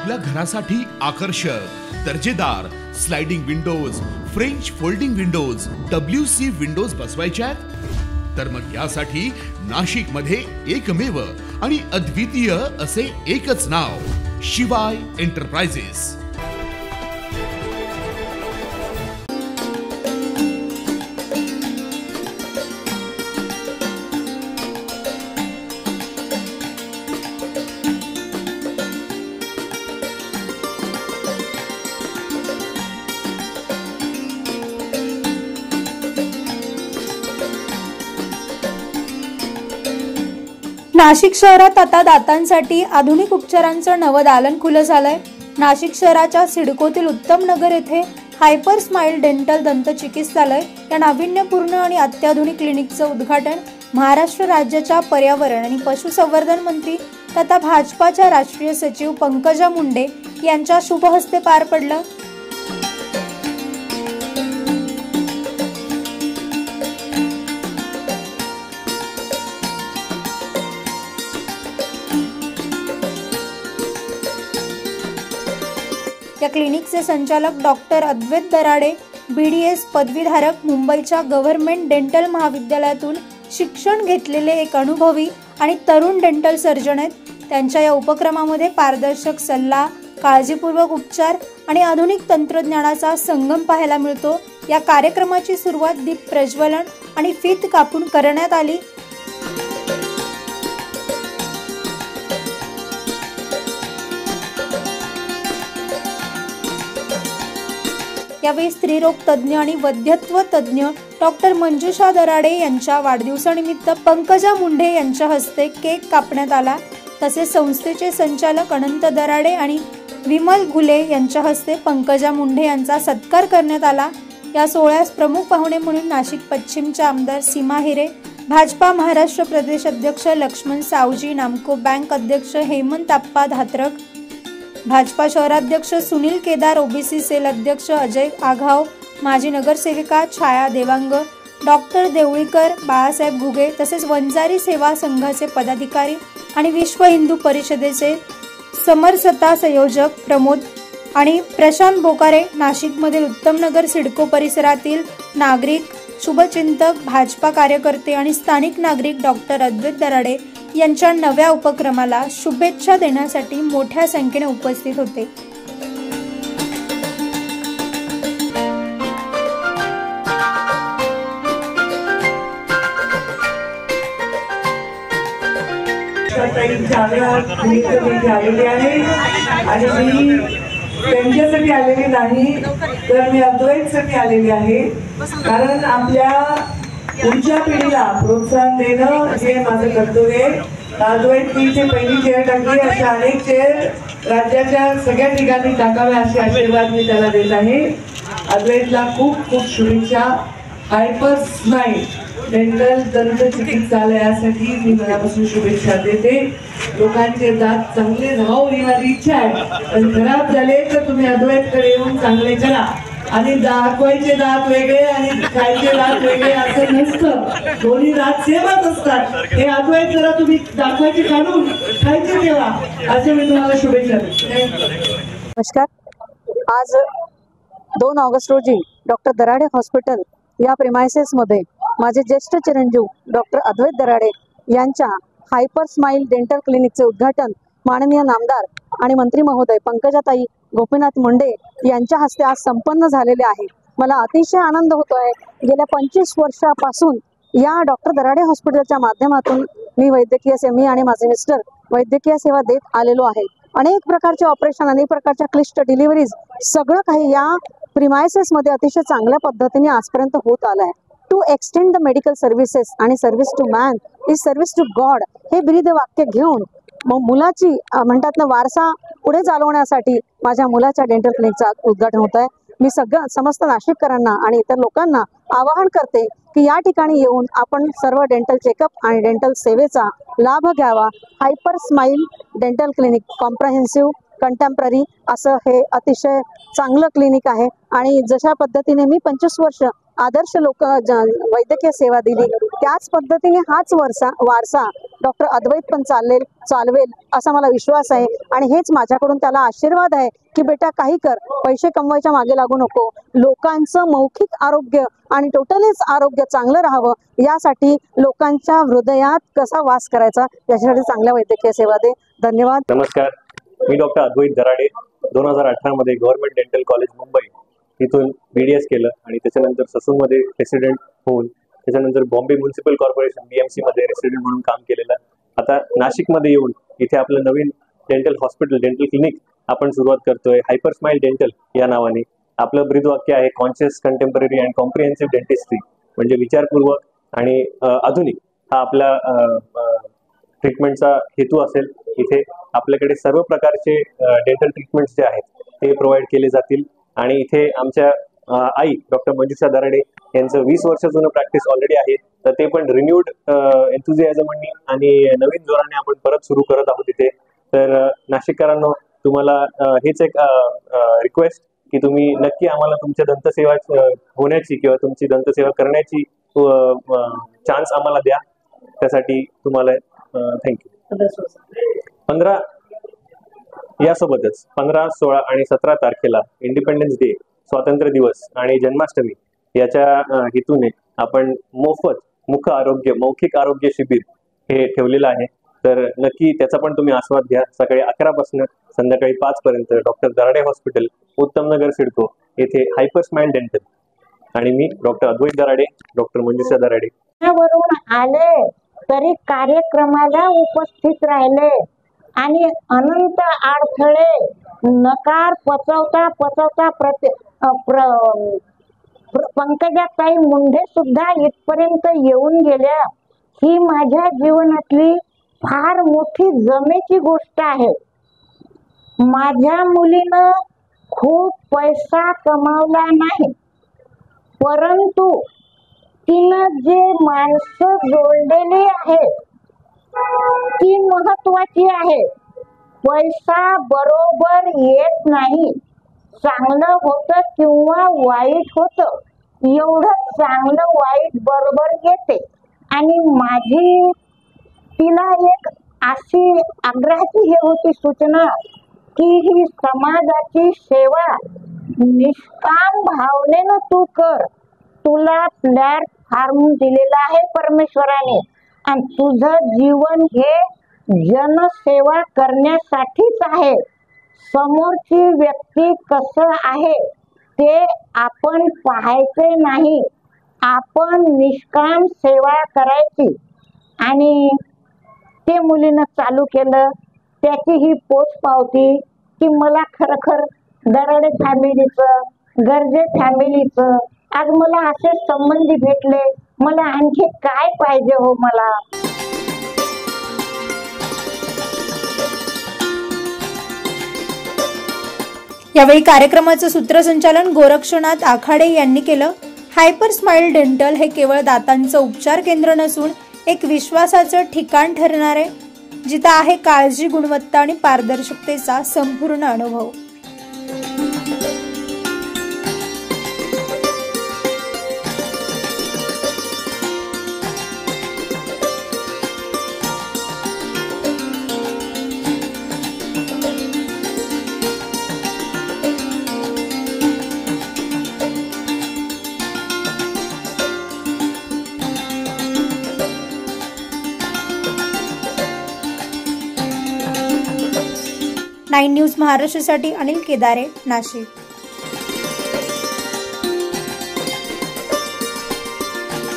आपल्या घरासाठी आकर्षक दर्जेदार sliding windows, French folding windows, WC windows बसवायच्यात? तर मग यासाठी नाशिक मध्ये एकमेव आणि अद्वितीय असे एकच नाव, शिवाय एंटरप्राइजेस। नाशिक शहरात आता दातांसाठी आधुनिक उपचारांचं नवं दालन खुलं झालंय। नाशिक शहराच्या सिडकोतील उत्तम नगर येथे हायपर स्माइल डेंटल दंत चिकित्सालय या नाविन्यपूर्ण आणि अत्याधुनिक क्लिनिकचं उद्घाटन महाराष्ट्र राज्याच्या पर्यावरण आणि पशुसंवर्धन मंत्री तथा भाजपाच्या राष्ट्रीय सचिव पंकजा मुंडे यांच्या शुभ हस्ते पार पडलं। या क्लिनिकचे संचालक डॉक्टर अद्वैत दराडे BDS पदवीधारक, मुंबईच्या गव्हर्नमेंट डेंटल महाविद्यालयातून शिक्षण घेतलेले एक अनुभवी आणि तरुण डेंटल सर्जन आहेत। त्यांच्या या उपक्रमामध्ये पारदर्शक सल्ला, काळजीपूर्वक उपचार आणि आधुनिक तंत्रज्ञानाचा संगम पाहायला मिळतो। या कार्यक्रमाची सुरुवात दीप प्रज्वलन आणि फीत कापून करण्यात आली। यावेळी स्त्रीरोग तज्ज्ञ आणि वैद्यत्व तज्ज्ञ डॉक्टर मंजुषा दराडे यांच्या वाढदिवसानिमित्त पंकजा मुंडे यांच्या हस्ते केक कापण्यात आला। तसेच संस्थेचे संचालक अनंत दराडे आणि विमल घुले यांच्या हस्ते पंकजा मुंडे यांचा सत्कार करण्यात आला। या सोहळ्यास प्रमुख पाहुणे म्हणून नाशिक पश्चिमच्या आमदार सीमा हिरे, भाजपा महाराष्ट्र प्रदेश अध्यक्ष लक्ष्मण सावजी, नामको बँक अध्यक्ष हेमंत आप्पा धात्रक, भाजपा शहराध्यक्ष सुनील केदार, OBC सेल अध्यक्ष अजय आघाव, माजी नगरसेविका छाया देवांग, डॉक्टर देवळीकर, बाळासाहेब घुगे तसेच वंजारी सेवा संघाचे पदाधिकारी आणि विश्व हिंदू परिषदेचे समरसता संयोजक प्रमोद आणि प्रशांत बोकारे, नाशिकमधील उत्तमनगर सिडको परिसरातील नागरिक, शुभचिंतक, भाजपा कार्यकर्ते आणि स्थानिक नागरिक डॉक्टर अद्वैत दराडे यांच्या नव्या उपक्रमाला शुभेच्छा देण्यासाठी मोठ्या संख्येने उपस्थित होते। त्यांच्यासाठी आलेली नाही तर मी अद्वैतसाठी आलेली आहे, कारण आपल्या पुढच्या पिढीला प्रोत्साहन देणं हे माझं कर्तव्य आहे। अद्वैतची पहिली चेअर टाकली, अशा अनेक चेअर राज्याच्या सगळ्या ठिकाणी टाकाव्या असे आशीर्वाद मी त्याला देत आहे। अद्वैतला खूप खूप शुभेच्छा। हायपर स्माइल डेंटल दंत चिकित्सालयासाठी मी मनापासून शुभेच्छा देते। लोकांचे दात चांगले राहावं ही माझी इच्छा आहे, पण खराब झाले तर तुम्ही अद्वैतकडे येऊन चांगले करा। आणि दाखवायचे दात वेगळे आणि खायचे दात वेगळे असं नसतं, दोन्ही दात सेमच असतात। हे अद्वैत जरा तुम्ही दाखवायचे काढून खायचे ठेवा, असे मी तुम्हाला शुभेच्छा देते। नमस्कार। आज 2 ऑगस्ट रोजी डॉक्टर दराडे हॉस्पिटल या प्रेमायसेस मध्ये माझे ज्येष्ठ चिरंजीव डॉक्टर अद्वैत दराडे यांच्या हायपर स्माइल डेंटल क्लिनिकचे उद्घाटन माननीय नामदार आणि मंत्री महोदय पंकजाताई गोपीनाथ मुंडे यांच्या हस्ते आज संपन्न झालेले आहे। मला अतिशय आनंद होतोय। गेल्या 25 वर्षापासून या डॉक्टर दराडे हॉस्पिटलच्या माध्यमातून मी आणि माझे मिस्टर वैद्यकीय सेवा देत आलेलो आहे। अनेक प्रकारचे ऑपरेशन, अनेक प्रकारच्या क्लिष्ट डिलिव्हरीज, सगळं काही या प्रिमायसेस मध्ये अतिशय चांगल्या पद्धतीने आजपर्यंत होत आलं आहे। To extend the medical services आणि service to man is service to God हे ब्रीद वाक्य घेऊन मग मुलाची म्हणतात ना वारसा पुढे चालवण्यासाठी माझ्या मुलाच्या डेंटल क्लिनिकचं उद्घाटन होत आहे। मी समस्त नाशिककरांना आणि इतर लोकांना आवाहन करते की या ठिकाणी येऊन आपण सर्व डेंटल चेकअप आणि डेंटल सेवेचा लाभ घ्यावा। Hyper smile dental clinic comprehensive contemporary असं हे अतिशय चांगलं क्लिनिक आहे आणि जशा पद्धतीने मी 25 वर्ष आदर्श वैद्यकीय सेवा दिली, त्याच पद्धतीने हाच वारसा डॉक्टर अद्वैत पण चालवेल असा मला विश्वास आहे. आणि हेच माझ्याकडून त्याला आशीर्वाद आहे की बेटा काही कर, पैसे कमवायच्या मागे लागू नको, लोकांचं मौखिक आरोग्य आणि टोटलीच आरोग्य चांगलं राहावं, यासाठी लोकांच्या हृदयात कसा वास करायचा याच्यासाठी चांगल्या वैद्यकीय सेवा दे. धन्यवाद. नमस्कार, मी डॉक्टर अद्वैत दराडे. 2018 मध्ये गव्हर्नमेंट डेंटल कॉलेज मुंबई इथून BDS केलं आणि त्याच्यानंतर ससूनमध्ये रेसिडेंट होऊन त्याच्यानंतर बॉम्बे म्युनिसिपल कॉर्पोरेशन BMC मध्ये रेसिडेंट म्हणून काम केलेलं. आता नाशिकमध्ये येऊन इथे आपलं नवीन डेंटल हॉस्पिटल, डेंटल क्लिनिक आपण सुरुवात करतोय हायपर स्माइल डेंटल या नावाने. आपलं ब्रीदवाक्य आहे conscious, contemporary and comprehensive dentistry, म्हणजे विचारपूर्वक आणि आधुनिक हा आपला ट्रीटमेंटचा हेतू असेल. इथे आपल्याकडे सर्व प्रकारचे डेंटल ट्रीटमेंट्स जे आहेत ते प्रोव्हाइड केले जातील. आणि इथे आमच्या आई डॉक्टर मंजुषा दराडे यांचं 20 वर्ष जुनं प्रॅक्टिस ऑलरेडी आहे, तर ते पण रिन्यूड एन्थुझियाझमनी आणि नवीन जोराने आपण परत सुरू करत आहोत इथे. तर नाशिककरांनो, तुम्हाला हेच एक रिक्वेस्ट की तुम्ही नक्की आम्हाला तुमच्या दंतसेवा होण्याची किंवा तुमची दंतसेवा करण्याची चान्स आम्हाला द्या. त्यासाठी तुम्हाला थँक्यू. 15 यासोबतच 15, 16 आणि 17 तारखेला इंडिपेंडन्स डे, स्वातंत्र्य दिवस आणि जन्माष्टमी याच्या हेतूने आपण मोफत मौखिक आरोग्य शिबिर हे ठेवलेलं आहे. तर नक्की त्याचा पण तुम्ही आस्वाद घ्या. सकाळी 11 पासून संध्याकाळी 5 पर्यंत डॉक्टर दराडे हॉस्पिटल, उत्तम नगर, सिडको येथे हायपर स्माइल डेंटल. आणि मी डॉक्टर अद्वैत दराडे, डॉक्टर मंजुषा दराडे वरून आले तरी कार्यक्रमाला उपस्थित राहिले आणि अनंत अडथळे नकार पचवता पंकजाताई मुंढे सुद्धा इथपर्यंत येऊन गेल्या. ही माझ्या जीवनातली फार मोठी जमेची गोष्ट आहे. माझ्या मुलीनं खूप पैसा कमावला नाही, परंतु तिनं जे माणसं जोडलेली आहेत ती महत्वाची आहे. पैसा बरोबर येत नाही, चांगलं होतं किंवा वाईट होतं, एवढं चांगलं वाईट बरोबर येते. आणि माझी तिला एक अशी आग्रहाची हे होती सूचना की ही समाजाची सेवा निष्काम भावनेनं तू कर. तुला प्लॅटफॉर्म दिलेला आहे परमेश्वराने आणि तुझं जीवन हे जनसेवा करण्यासाठीच आहे. समोरची व्यक्ती कसं आहे ते आपण पाहायचे नाही, आपण निष्काम सेवा करायची. आणि ते मुलीनं चालू केलं. त्याची ही पोचपावती की मला खरखर दराडे फॅमिलीचं, गर्जे फॅमिलीचं, आज मला असे संबंधी भेटले, मला आणखी काय पाहिजे हो मला. यावेळी कार्यक्रमाचं सूत्रसंचालन गोरक्षनाथ आखाडे यांनी केलं. हायपर स्माइल डेंटल हे केवळ दातांचं उपचार केंद्र नसून एक विश्वासाचं ठिकाण ठरणारे, जिथं आहे काळजी, गुणवत्ता आणि पारदर्शकतेचा संपूर्ण अनुभव. नाईन न्यूज महाराष्ट्रासाठी अनिल केदारे, नाशिक.